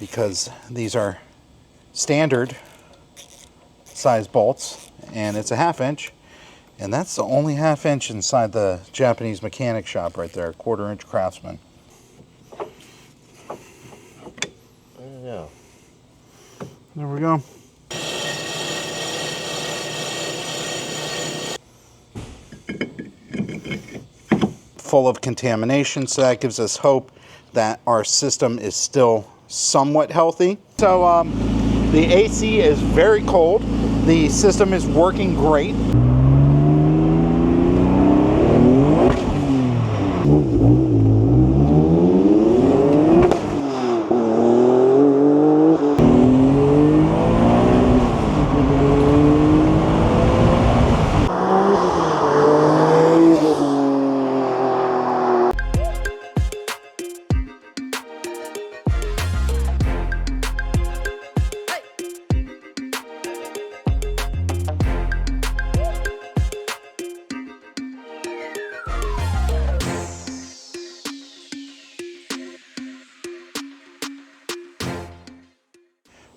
because these are standard size bolts and it's a 1/2 inch, and that's the only 1/2 inch inside the Japanese mechanic shop right there, 1/4 inch Craftsman. Yeah. There we go. Full of contamination, so that gives us hope that our system is still somewhat healthy. So the AC is very cold. The system is working great.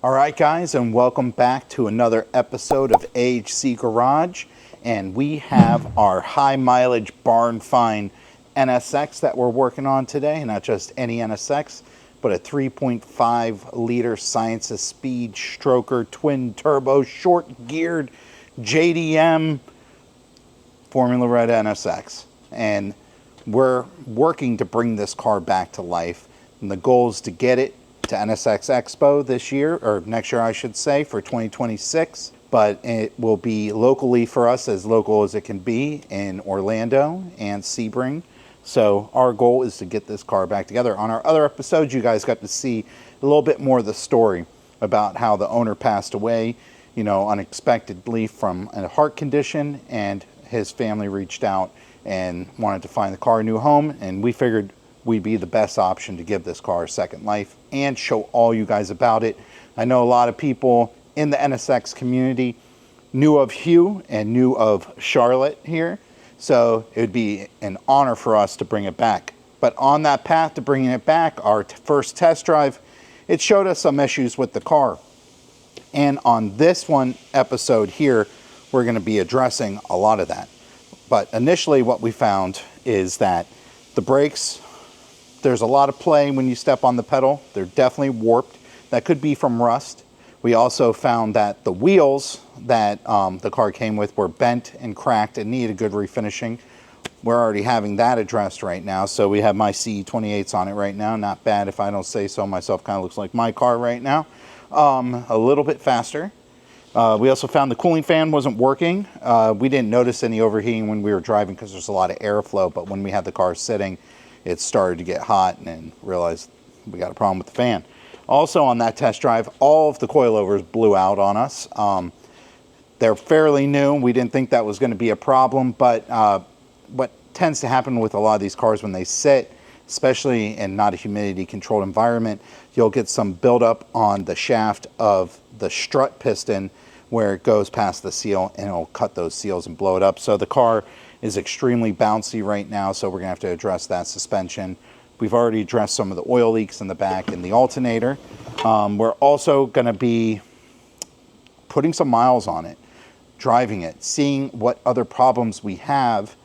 All right, guys, and welcome back to another episode of AHC Garage. And we have our high mileage barn find NSX that we're working on today. Not just any NSX, but a 3.5 liter Sciences Speed Stroker twin turbo short geared JDM Formula Red NSX. And we're working to bring this car back to life. And the goal is to get it to NSX Expo this year, or next year I should say, for 2026, but it will be locally for us, as local as it can be, in Orlando and Sebring. So our goal is to get this car back together. On our other episodes, you guys got to see a little bit more of the story about how the owner passed away, you know, unexpectedly from a heart condition, and his family reached out and wanted to find the car a new home, and we figured we'd be the best option to give this car a second life and show all you guys about it. I know a lot of people in the NSX community knew of Hugh and knew of Charlotte here, so it would be an honor for us to bring it back. But on that path to bringing it back, our first test drive, it showed us some issues with the car. And on this one episode here, we're going to be addressing a lot of that. But initially what we found is that the brakes, there's a lot of play when you step on the pedal. They're definitely warped. That could be from rust. We also found that the wheels that the car came with were bent and cracked and needed good refinishing. We're already having that addressed right now. So we have my CE28s on it right now. Not bad if I don't say so myself. Kind of looks like my car right now. A little bit faster. We also found the cooling fan wasn't working. We didn't notice any overheating when we were driving because there's a lot of airflow, but when we had the car sitting, it started to get hot and realized we got a problem with the fan. Also on that test drive, all of the coilovers blew out on us. They're fairly new. We didn't think that was going to be a problem, but what tends to happen with a lot of these cars when they sit, especially in not a humidity controlled environment, you'll get some buildup on the shaft of the strut piston where it goes past the seal, and it'll cut those seals and blow it up. So the car is extremely bouncy right now, so we're gonna have to address that suspension. We've already addressed some of the oil leaks in the back and the alternator. We're also gonna be putting some miles on it, driving it, seeing what other problems we have,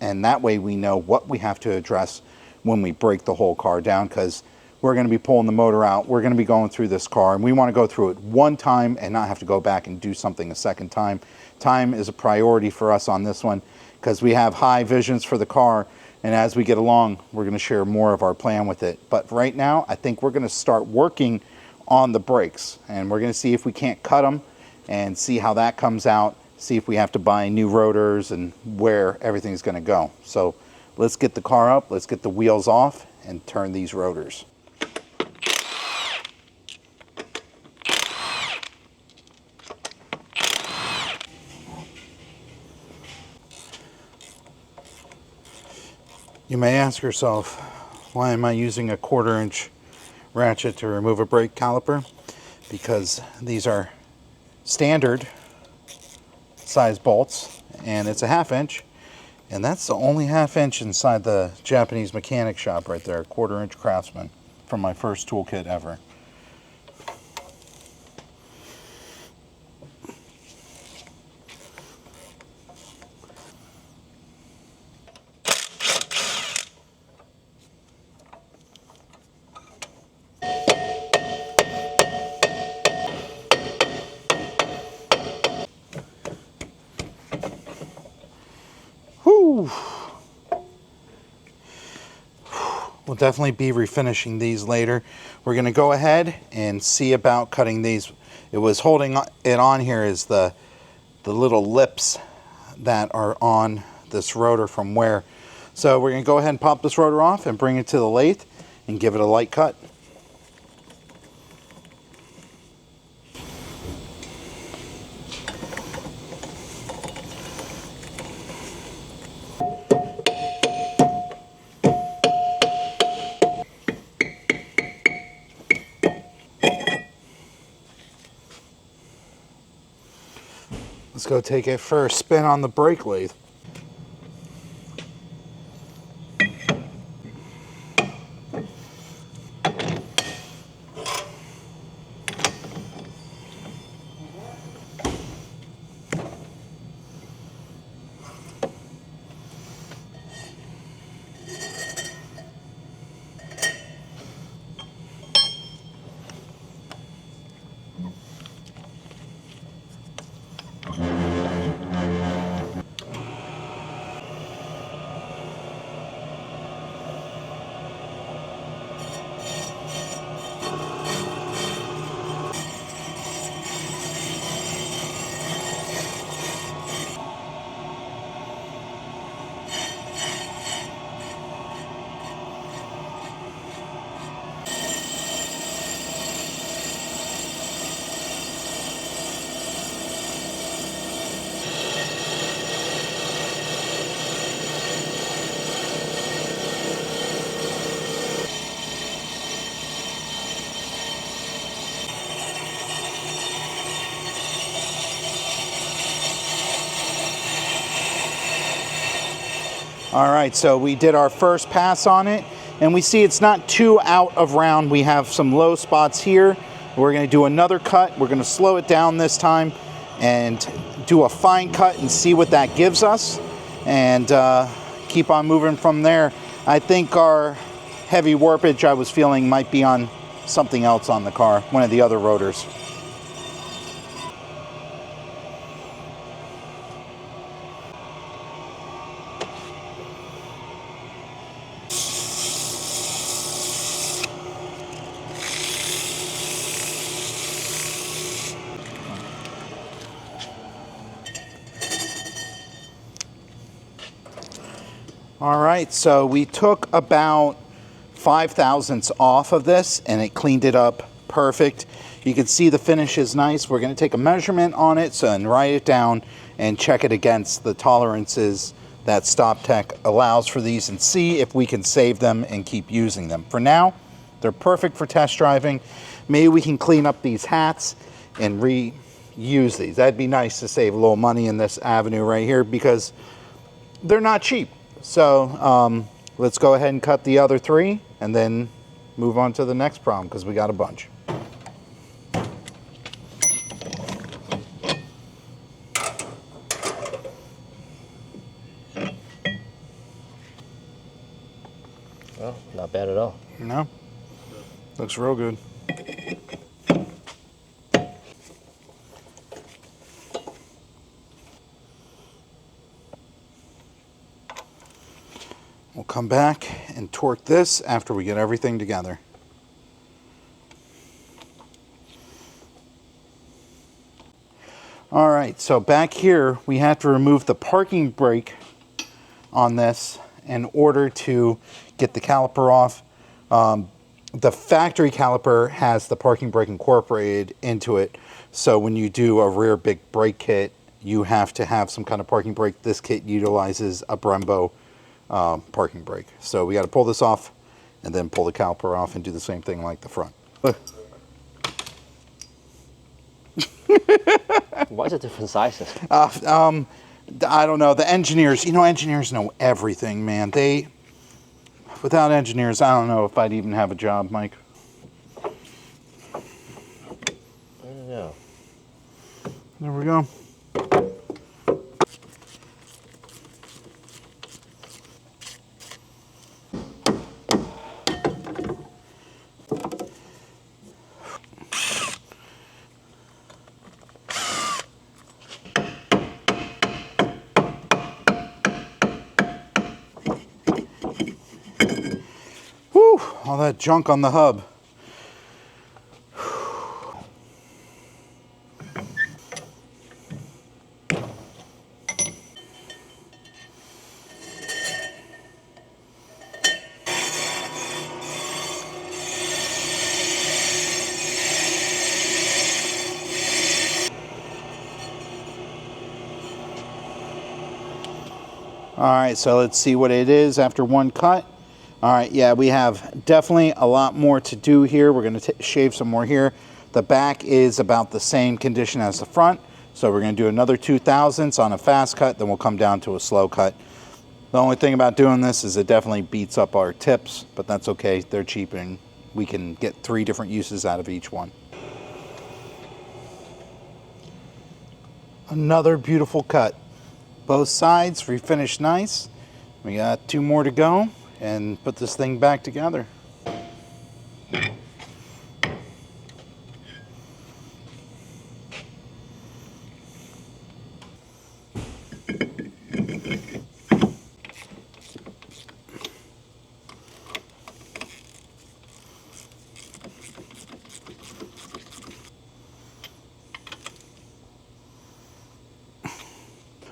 and that way we know what we have to address when we break the whole car down, because we're going to be pulling the motor out. We're going to be going through this car, and we want to go through it one time and not have to go back and do something a second time. Time is a priority for us on this one because we have high visions for the car, and as we get along, we're going to share more of our plan with it. But right now, I think we're going to start working on the brakes, and we're going to see if we can't cut them and see how that comes out, see if we have to buy new rotors and where everything's going to go. So let's get the car up, let's get the wheels off and turn these rotors. You may ask yourself, why am I using a 1/4 inch ratchet to remove a brake caliper? Because these are standard size bolts and it's a 1/2 inch, and that's the only 1/2 inch inside the Japanese mechanic shop right there, 1/4 inch Craftsman from my first toolkit ever. we'll definitely be refinishing these later. We're going to go ahead and see about cutting these. It was holding it on here is the little lips that are on this rotor from wear. So we're going to go ahead and pop this rotor off and bring it to the lathe and give it a light cut. Let's go take it for a spin on the brake lathe. All right, so we did our first pass on it, and we see it's not too out of round. We have some low spots here. We're going to do another cut. We're going to slow it down this time and do a fine cut and see what that gives us, and keep on moving from there. I think our heavy warpage I was feeling might be on something else on the car, one of the other rotors. All right, so we took about 5 thousandths off of this and it cleaned it up perfect. You can see the finish is nice. We're going to take a measurement on it and write it down and check it against the tolerances that StopTech allows for these and see if we can save them and keep using them. For now, they're perfect for test driving. Maybe we can clean up these hats and reuse these. That'd be nice to save a little money in this avenue right here because they're not cheap. So let's go ahead and cut the other 3 and then move on to the next problem because we got a bunch. Well, not bad at all. No, looks real good. We'll come back and torque this after we get everything together. All right, so back here we have to remove the parking brake on this in order to get the caliper off. The factory caliper has the parking brake incorporated into it, so when you do a rear big brake kit, you have to have some kind of parking brake. This kit utilizes a Brembo parking brake. So we got to pull this off and then pull the caliper off and do the same thing like the front. Why is it different sizes? I don't know. The engineers, engineers know everything, man. Without engineers, I don't know if I'd even have a job, Mike. Yeah. There we go. Woo! all that junk on the hub. All right, so let's see what it is after one cut. All right, yeah, we have definitely a lot more to do here. We're going to shave some more here. The back is about the same condition as the front, so we're going to do another 2/1000 on a fast cut, then we'll come down to a slow cut. The only thing about doing this is it definitely beats up our tips, but that's okay. They're cheap and we can get 3 different uses out of each one. Another beautiful cut. Both sides refinished nice. We got 2 more to go and put this thing back together.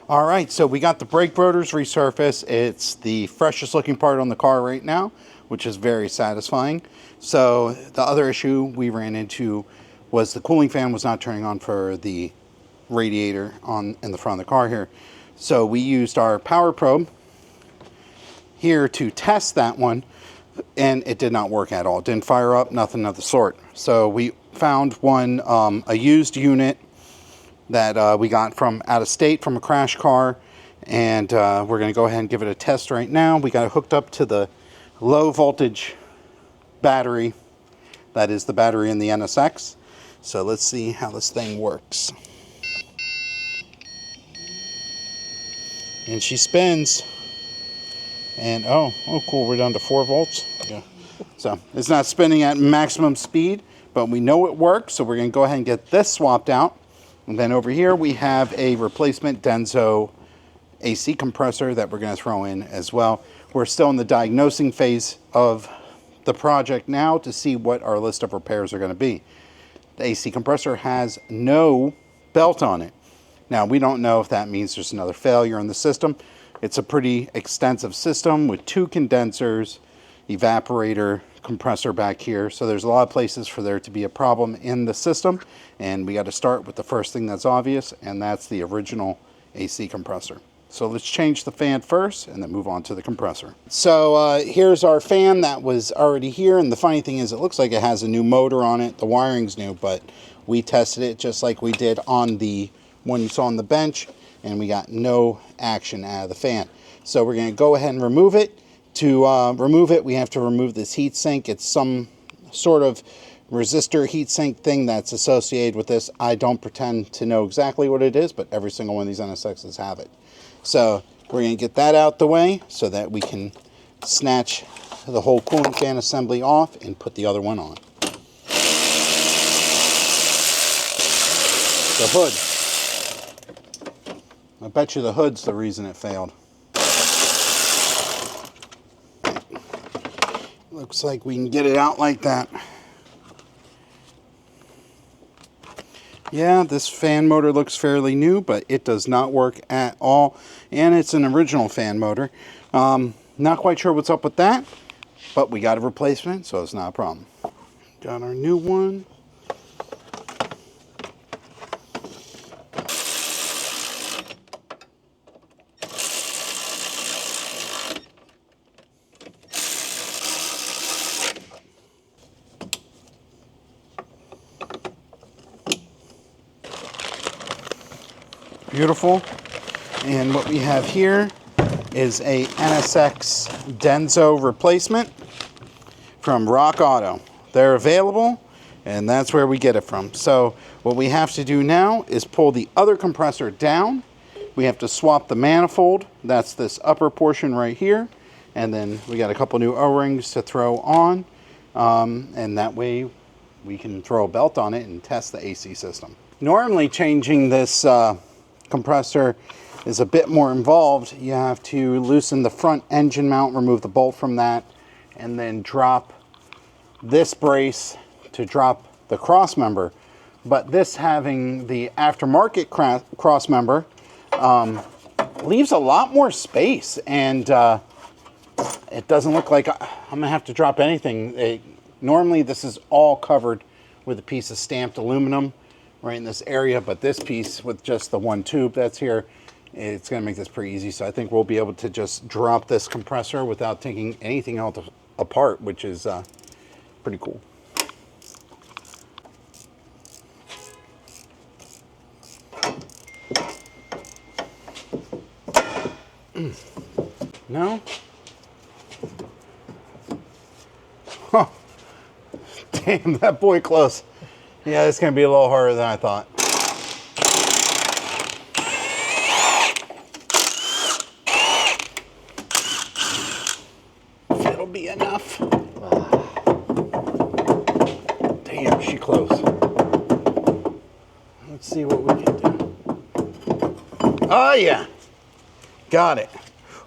All right, so we got the brake rotors resurfaced. It's the freshest looking part on the car right now, which is very satisfying. So the other issue we ran into was the cooling fan was not turning on for the radiator in the front of the car here. So we used our power probe here to test that one, and it did not work at all. It didn't fire up, nothing of the sort. So we found one, a used unit that we got from out of state from a crash car, and we're going to go ahead and give it a test right now. We got it hooked up to the low voltage battery. That is the battery in the NSX. So let's see how this thing works. And she spins. And oh cool, we're down to 4 volts. Yeah. So it's not spinning at maximum speed, but we know it works, so we're going to go ahead and get this swapped out. And then over here we have a replacement Denso AC compressor that we're going to throw in as well. We're still in the diagnosing phase of the project now to see what our list of repairs are going to be. The AC compressor has no belt on it. Now we don't know if that means there's another failure in the system. It's a pretty extensive system with 2 condensers, evaporator, compressor back here, so there's a lot of places for there to be a problem in the system, and we got to start with the first thing that's obvious, and that's the original AC compressor. So let's change the fan first and then move on to the compressor. So here's our fan that was already here, and the funny thing is it looks like it has a new motor on it. The wiring's new, but we tested it just like we did on the one you saw on the bench, and we got no action out of the fan. So we're going to go ahead and remove it. To remove it, we have to remove this heat sink. It's some sort of resistor heat sink thing that's associated with this. I don't pretend to know exactly what it is, but every single one of these NSXs have it. So we're going to get that out the way so that we can snatch the whole cooling fan assembly off and put the other one on. The hood. I bet you the hood's the reason it failed. Looks like we can get it out like that. Yeah, this fan motor looks fairly new, but it does not work at all. And it's an original fan motor. Not quite sure what's up with that, but we got a replacement, so it's not a problem. Got our new one. Beautiful. And what we have here is a NSX Denso replacement from Rock Auto. They're available, and that's where we get it from. So what we have to do now is pull the other compressor down. We have to swap the manifold. That's this upper portion right here. And then we got a couple new O-rings to throw on. And that way we can throw a belt on it and test the AC system. Normally changing this compressor is a bit more involved. You have to loosen the front engine mount, remove the bolt from that, and then drop this brace to drop the cross member, but this having the aftermarket cross member leaves a lot more space, and it doesn't look like I'm gonna have to drop anything. Normally this is all covered with a piece of stamped aluminum right in this area, but this piece with just the one tube that's here, it's gonna make this pretty easy. So I think we'll be able to just drop this compressor without taking anything else apart, which is pretty cool. No? Huh. Damn, that boy close. Yeah, it's gonna be a little harder than I thought. It'll be enough. Damn, she close. Let's see what we can do. Oh yeah, got it.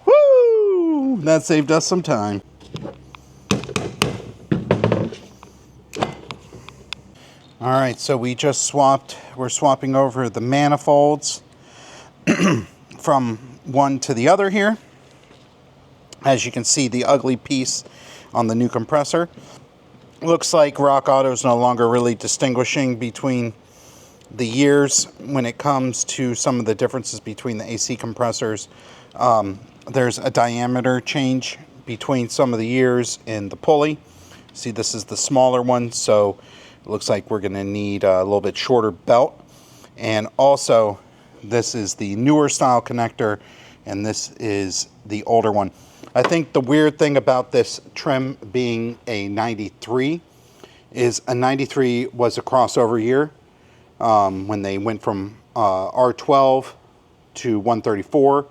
Woo! That saved us some time. All right, so we're swapping over the manifolds from one to the other here. As you can see, the ugly piece on the new compressor. Looks like Rock Auto is no longer really distinguishing between the years when it comes to some of the differences between the AC compressors. There's a diameter change between some of the years in the pulley. See, this is the smaller one, so it looks like we're going to need a little bit shorter belt. And also, this is the newer style connector, and this is the older one. I think the weird thing about this trim being a 93 is a 93 was a crossover year when they went from R12 to 134,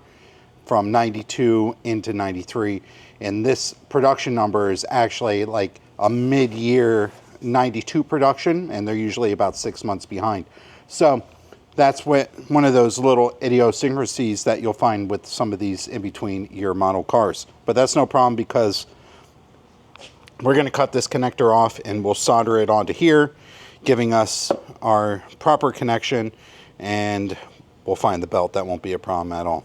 from 92 into 93. And this production number is actually like a mid-year 92 production, and they're usually about 6 months behind. So that's one of those little idiosyncrasies that you'll find with some of these in-between year model cars. But that's no problem, because we're going to cut this connector off and we'll solder it onto here, giving us our proper connection, and we'll find the belt. That won't be a problem at all.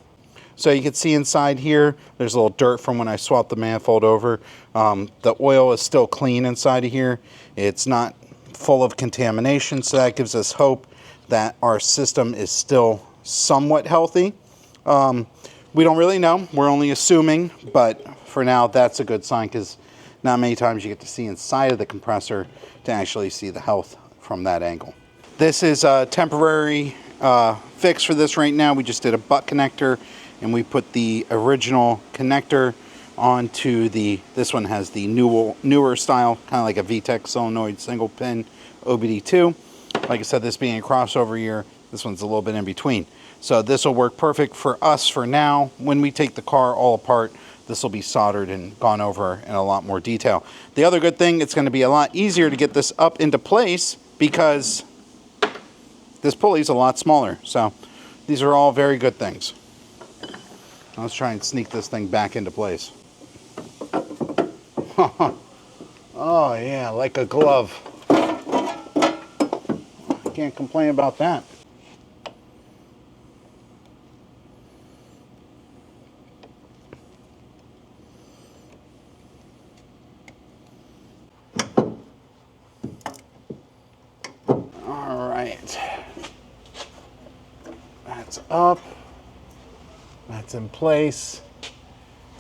So you can see inside here, there's a little dirt from when I swapped the manifold over. The oil is still clean inside of here. It's not full of contamination, so that gives us hope that our system is still somewhat healthy. We don't really know. We're only assuming, but for now, that's a good sign, because not many times you get to see inside of the compressor to actually see the health from that angle. This is a temporary fix for this right now. We just did a butt connector, and we put the original connector onto this one has the newer style, kind of like a VTEC solenoid single pin OBD2. Like I said, this being a crossover year, this one's a little bit in between. So this will work perfect for us for now. When we take the car all apart, this will be soldered and gone over in a lot more detail. The other good thing, it's going to be a lot easier to get this up into place, because this pulley is a lot smaller. So these are all very good things. Let's try and sneak this thing back into place. Oh yeah, like a glove. Can't complain about that. All right. That's up. That's in place.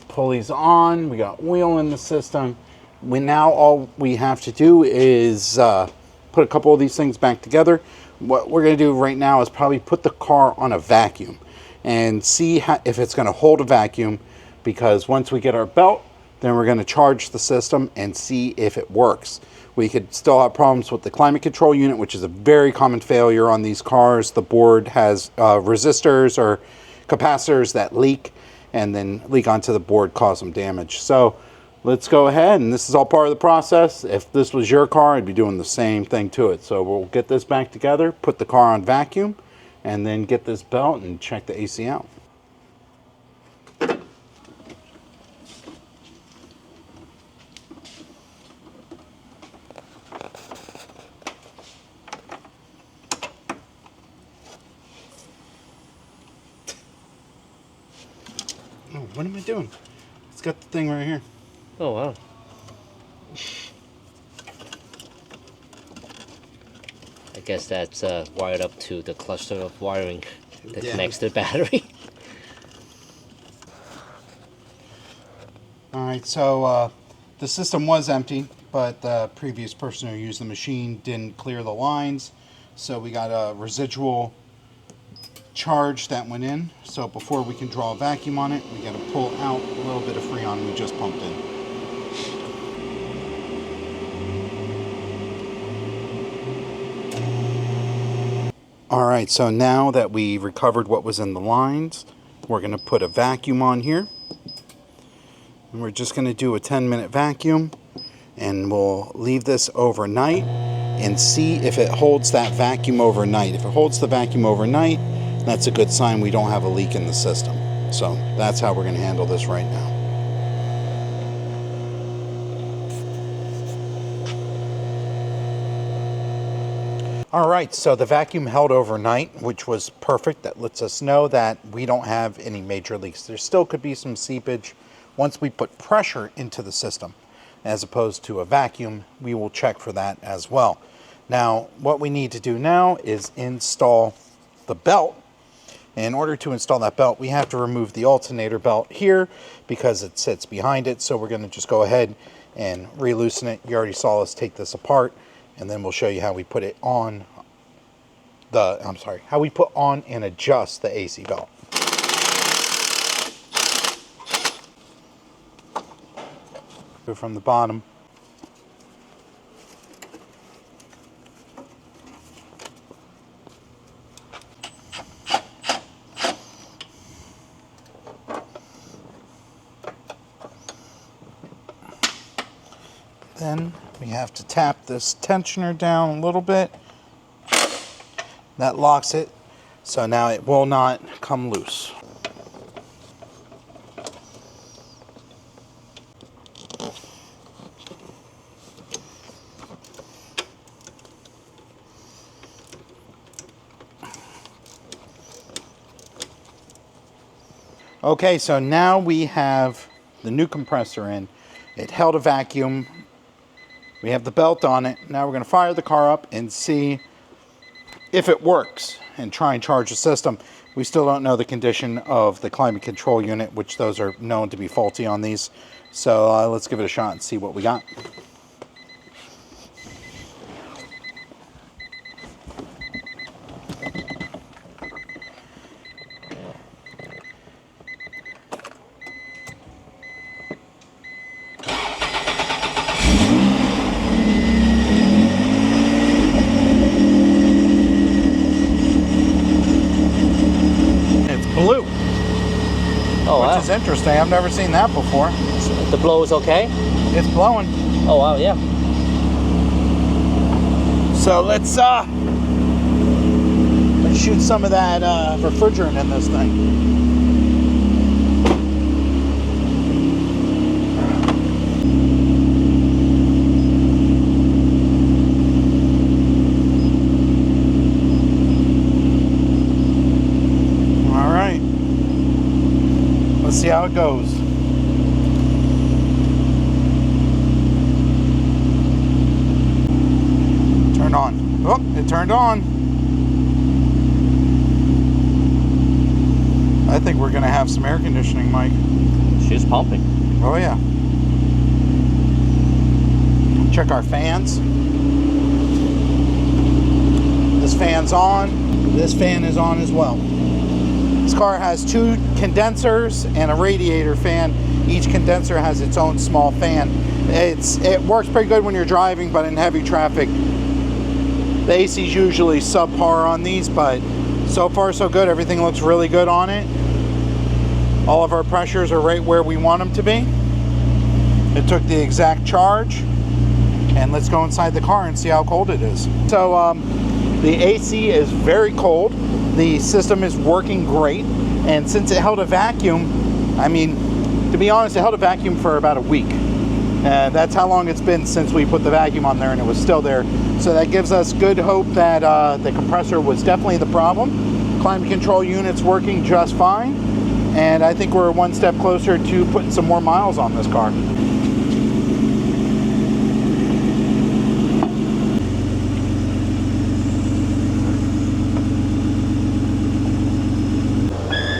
Pulley's on. We got oil in the system. All we have to do is put a couple of these things back together. What we're going to do right now is probably put the car on a vacuum and see if it's going to hold a vacuum, because once we get our belt, then we're going to charge the system and see if it works. We could still have problems with the climate control unit, which is a very common failure on these cars. The board has resistors or capacitors that leak, and then leak onto the board, cause some damage. So let's go ahead, and this is all part of the process. If this was your car, I'd be doing the same thing to it. So we'll get this back together, put the car on vacuum, and then get this belt and check the AC out. What am I doing? It's got the thing right here. Oh, wow. I guess that's wired up to the cluster of wiring that connects to the battery. All right, so the system was empty, but the previous person who used the machine didn't clear the lines. So we got a residual charge that went in. So before we can draw a vacuum on it, we got to pull out a little bit of Freon we just pumped in. All right, so now that we recovered what was in the lines, we're going to put a vacuum on here. And we're just going to do a 10-minute vacuum, and we'll leave this overnight and see if it holds that vacuum overnight. If it holds the vacuum overnight, that's a good sign we don't have a leak in the system. So that's how we're going to handle this right now. All right, so the vacuum held overnight, which was perfect. That lets us know that we don't have any major leaks. There still could be some seepage. Once we put pressure into the system, as opposed to a vacuum, we will check for that as well. Now, what we need to do now is install the belt. In order to install that belt, we have to remove the alternator belt here because it sits behind it. So we're going to just go ahead and re-loosen it. You already saw us take this apart, and then we'll show you how we put it on how we put on and adjust the AC belt. Go from the bottom. Then we have to tap this tensioner down a little bit. That locks it, so now it will not come loose. Okay, so now we have the new compressor in. It held a vacuum. We have the belt on it. Now we're going to fire the car up and see if it works and try and charge the system. We still don't know the condition of the climate control unit, which those are known to be faulty on these. So let's give it a shot and see what we got. Blue. Oh, wow. Which is interesting. I've never seen that before. The blow is okay? It's blowing. Oh, wow, yeah. So let's shoot some of that refrigerant in this thing. See how it goes. Turn on. Oh, it turned on. I think we're going to have some air conditioning, Mike. She's pumping. Oh, yeah. Check our fans. This fan's on. This fan is on as well. This car has two condensers and a radiator fan. Each condenser has its own small fan. It works pretty good when you're driving, but in heavy traffic, the AC is usually subpar on these, but so far so good. Everything looks really good on it. All of our pressures are right where we want them to be. It took the exact charge, and let's go inside the car and see how cold it is. So the AC is very cold. The system is working great, and since it held a vacuum, I mean, to be honest, it held a vacuum for about a week. That's how long it's been since we put the vacuum on there, and it was still there. So that gives us good hope that the compressor was definitely the problem. Climate control unit's working just fine. And I think we're one step closer to putting some more miles on this car.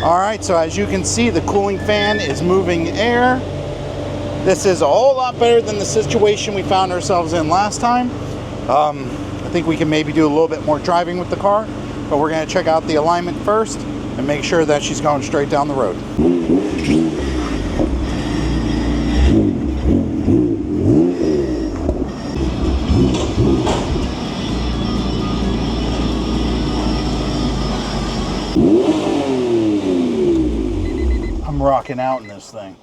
All right, so as you can see, the cooling fan is moving air. This is a whole lot better than the situation we found ourselves in last time. I think we can maybe do a little bit more driving with the car, but we're gonna check out the alignment first and make sure that she's going straight down the road. I'm rocking out in this thing.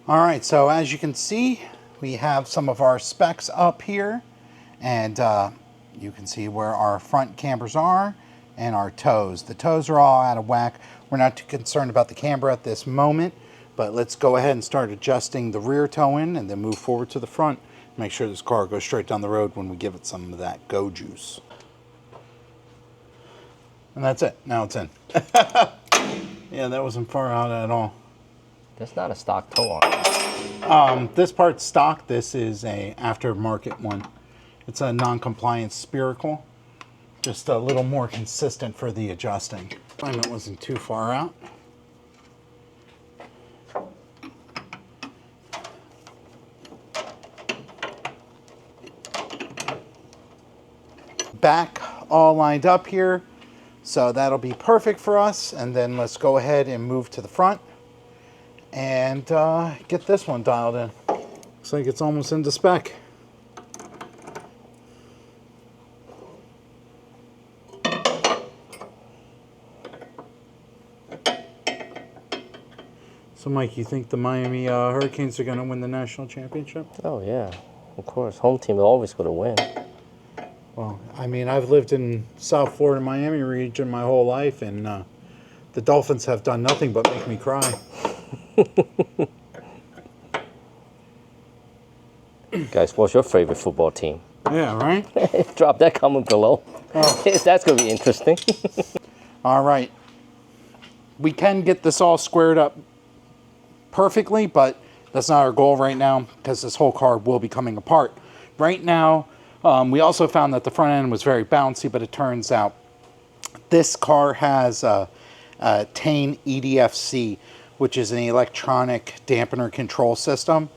All right, so as you can see, we have some of our specs up here, and you can see where our front cambers are and our toes. The toes are all out of whack. We're not too concerned about the camber at this moment, but let's go ahead and start adjusting the rear toe in and then move forward to the front. Make sure this car goes straight down the road when we give it some of that go juice. And that's it, now it's in. Yeah, that wasn't far out at all. That's not a stock toe on. This part's stock. This is a aftermarket one. It's a non-compliant spherical. Just a little more consistent for the adjusting. Alignment wasn't too far out. Back all lined up here. So that'll be perfect for us. And then let's go ahead and move to the front and get this one dialed in. Looks like it's almost into spec. So Mike, you think the Miami Hurricanes are going to win the national championship? Oh yeah, of course. Home team is always going to win. Well, I mean, I've lived in South Florida, Miami region my whole life, and the Dolphins have done nothing but make me cry. Guys, what's your favorite football team? Yeah, right? Drop that comment below. Oh. That's going to be interesting. All right. We can get this all squared up perfectly, but that's not our goal right now because this whole car will be coming apart. Right now, we also found that the front end was very bouncy, but it turns out this car has a Tane EDFC, which is an electronic dampener control system.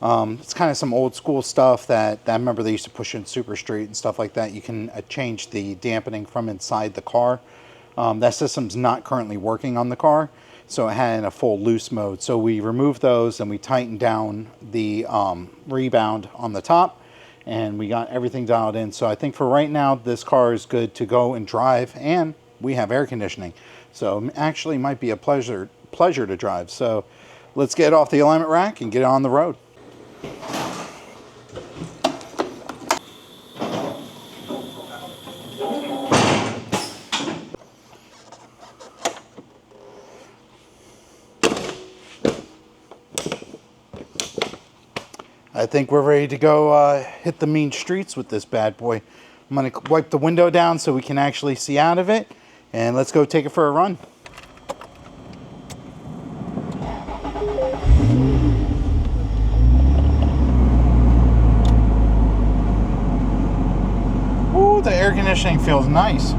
It's kind of some old school stuff that I remember they used to push in Super Street and stuff like that. You can change the dampening from inside the car. That system's not currently working on the car, so it had in a full loose mode. So we removed those and we tightened down the rebound on the top, and we got everything dialed in. So I think for right now, this car is good to go and drive, and we have air conditioning. So actually might be a pleasure to drive. So let's get off the alignment rack and get on the road. I think we're ready to go hit the mean streets with this bad boy. I'm going to wipe the window down so we can actually see out of it, and let's go take it for a run. Ooh, the air conditioning feels nice.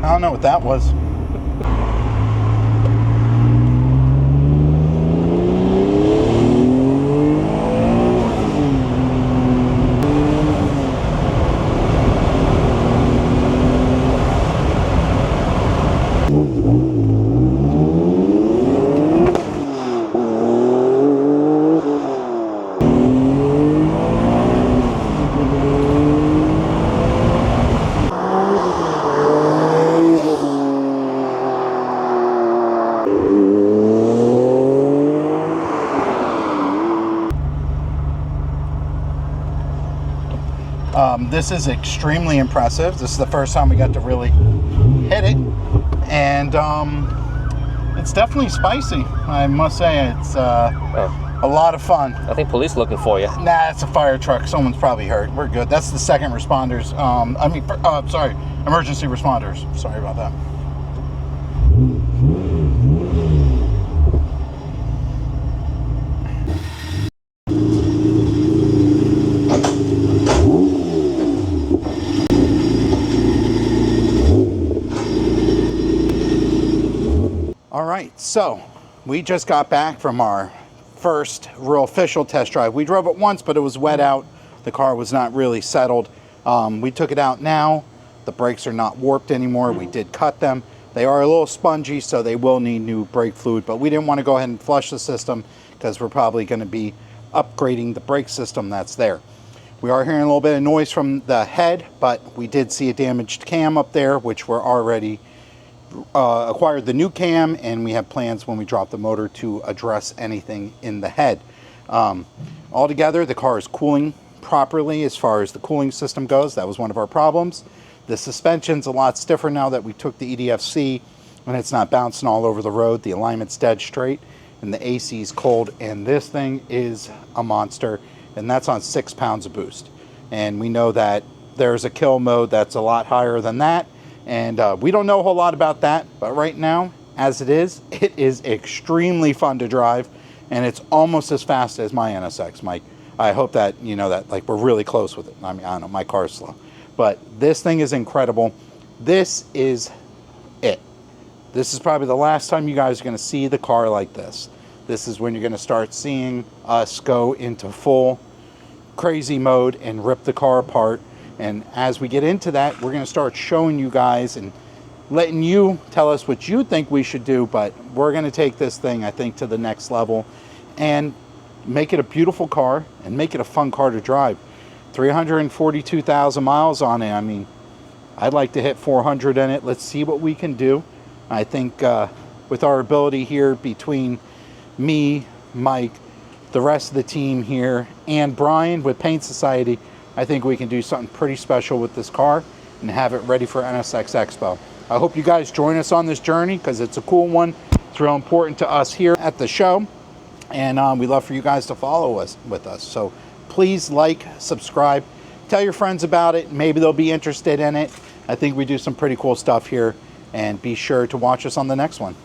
I don't know what that was. This is extremely impressive. This is the first time we got to really hit it, and it's definitely spicy. I must say, it's a lot of fun. I think police looking for you. Nah, it's a fire truck. Someone's probably hurt. We're good. That's the second responders. Sorry, emergency responders. Sorry about that. All right, so we just got back from our first real official test drive. We drove it once, but it was wet out. The car was not really settled. We took it out now. The brakes are not warped anymore. We did cut them. They are a little spongy, so they will need new brake fluid, but we didn't want to go ahead and flush the system because we're probably going to be upgrading the brake system that's there. We are hearing a little bit of noise from the head, but we did see a damaged cam up there, which we're already acquired the new cam, and we have plans when we drop the motor to address anything in the head. Altogether, the car is cooling properly as far as the cooling system goes. That was one of our problems. The suspension's a lot stiffer now that we took the EDFC, and it's not bouncing all over the road. The alignment's dead straight, and the AC's cold, and this thing is a monster, and that's on 6 pounds of boost. And we know that there's a kill mode that's a lot higher than that, and we don't know a whole lot about that, but right now, as it is extremely fun to drive, and it's almost as fast as my NSX, Mike. I hope that, you know, that like we're really close with it. I mean, I don't know, my car's slow, but this thing is incredible. This is it. This is probably the last time you guys are going to see the car like this. This is when you're going to start seeing us go into full crazy mode and rip the car apart. And as we get into that, we're going to start showing you guys and letting you tell us what you think we should do. But we're going to take this thing, I think, to the next level and make it a beautiful car and make it a fun car to drive. 342,000 miles on it. I mean, I'd like to hit 400 in it. Let's see what we can do. I think with our ability here between me, Mike, the rest of the team here, and Brian with Paint Society, I think we can do something pretty special with this car and have it ready for NSX Expo. I hope you guys join us on this journey because it's a cool one. It's real important to us here at the show, and we love for you guys to follow us with us. So please like, subscribe, tell your friends about it. Maybe they'll be interested in it. I think we do some pretty cool stuff here, and be sure to watch us on the next one.